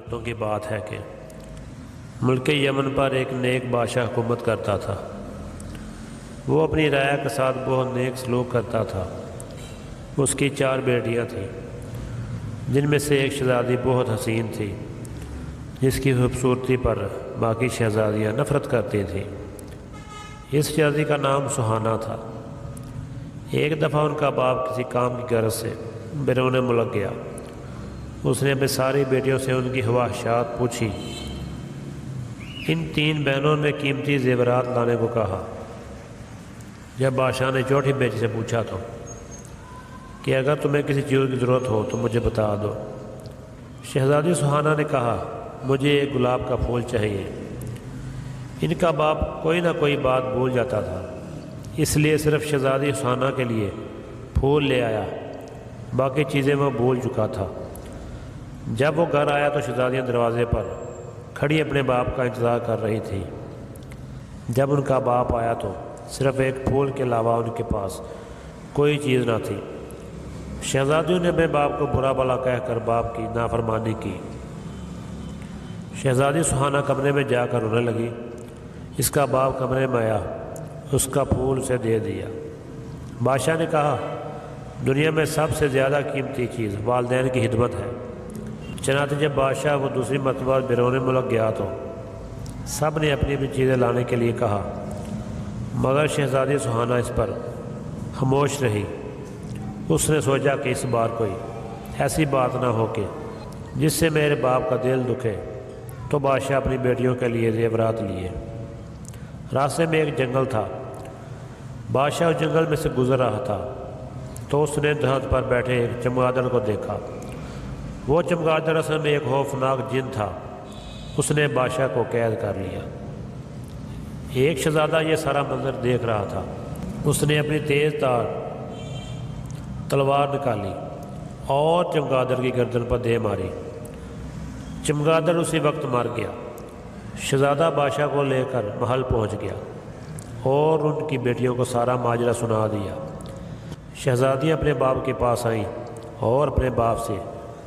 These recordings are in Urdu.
وقتوں کی بات ہے کہ ملک یمن پر ایک نیک بادشاہ حکومت کرتا تھا۔ وہ اپنی رعایا کے ساتھ بہت نیک سلوک کرتا تھا۔ اس کی 4 بیٹیاں تھیں، جن میں سے ایک شہزادی بہت حسین تھی، جس کی خوبصورتی پر باقی شہزادیاں نفرت کرتی تھیں۔ اس شہزادی کا نام سہانا تھا۔ ایک دفعہ ان کا باپ کسی کام کی غرض سے بیرون ملک گیا۔ اس نے اپنی ساری بیٹیوں سے ان کی خواہشات پوچھی۔ ان 3 بہنوں نے قیمتی زیورات لانے کو کہا۔ جب بادشاہ نے چوتھی بیٹی سے پوچھا تو کہ اگر تمہیں کسی چیز کی ضرورت ہو تو مجھے بتا دو۔ شہزادی سہانا نے کہا، مجھے ایک گلاب کا پھول چاہیے۔ ان کا باپ کوئی نہ کوئی بات بھول جاتا تھا، اس لیے صرف شہزادی سہانا کے لیے پھول لے آیا، باقی چیزیں وہ بھول چکا تھا۔ جب وہ گھر آیا تو شہزادیاں دروازے پر کھڑی اپنے باپ کا انتظار کر رہی تھی۔ جب ان کا باپ آیا تو صرف ایک پھول کے علاوہ ان کے پاس کوئی چیز نہ تھی۔ شہزادیوں نے اپنے باپ کو برا بھلا کہہ کر باپ کی نافرمانی کی۔ شہزادی سہانا کمرے میں جا کر رونے لگی۔ اس کا باپ کمرے میں آیا، اس کا پھول اسے دے دیا۔ بادشاہ نے کہا، دنیا میں سب سے زیادہ قیمتی چیز والدین کی خدمت ہے۔ چنانچہ جب بادشاہ وہ دوسری مرتبہ بیرون ملک گیا تو سب نے اپنی اپنی چیزیں لانے کے لیے کہا، مگر شہزادی سہانا اس پر خاموش رہی۔ اس نے سوچا کہ اس بار کوئی ایسی بات نہ ہو کہ جس سے میرے باپ کا دل دکھے، تو بادشاہ اپنی بیٹیوں کے لیے زیورات لیے۔ راستے میں ایک جنگل تھا۔ بادشاہ اس جنگل میں سے گزر رہا تھا تو اس نے درخت پر بیٹھے ایک چمگادڑ کو دیکھا۔ وہ چمگادڑ اصل میں ایک خوفناک جن تھا۔ اس نے بادشاہ کو قید کر لیا۔ ایک شہزادہ یہ سارا منظر دیکھ رہا تھا۔ اس نے اپنی تیز تار تلوار نکالی اور چمگادڑ کی گردن پر دے ماری۔ چمگادڑ اسی وقت مر گیا۔ شہزادہ بادشاہ کو لے کر محل پہنچ گیا اور ان کی بیٹیوں کو سارا ماجرا سنا دیا۔ شہزادیاں اپنے باپ کے پاس آئیں اور اپنے باپ سے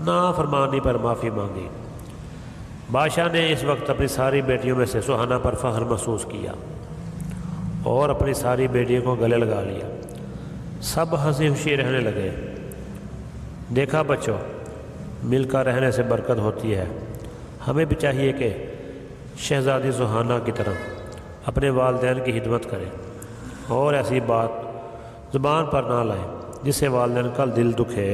نافرمانی پر معافی مانگی۔ بادشاہ نے اس وقت اپنی ساری بیٹیوں میں سے سہانا پر فخر محسوس کیا اور اپنی ساری بیٹیوں کو گلے لگا لیا۔ سب ہنسی خوشی رہنے لگے۔ دیکھا بچوں، مل کر رہنے سے برکت ہوتی ہے۔ ہمیں بھی چاہیے کہ شہزادی سہانا کی طرح اپنے والدین کی خدمت کریں اور ایسی بات زبان پر نہ لائیں جس سے والدین کا دل دکھے۔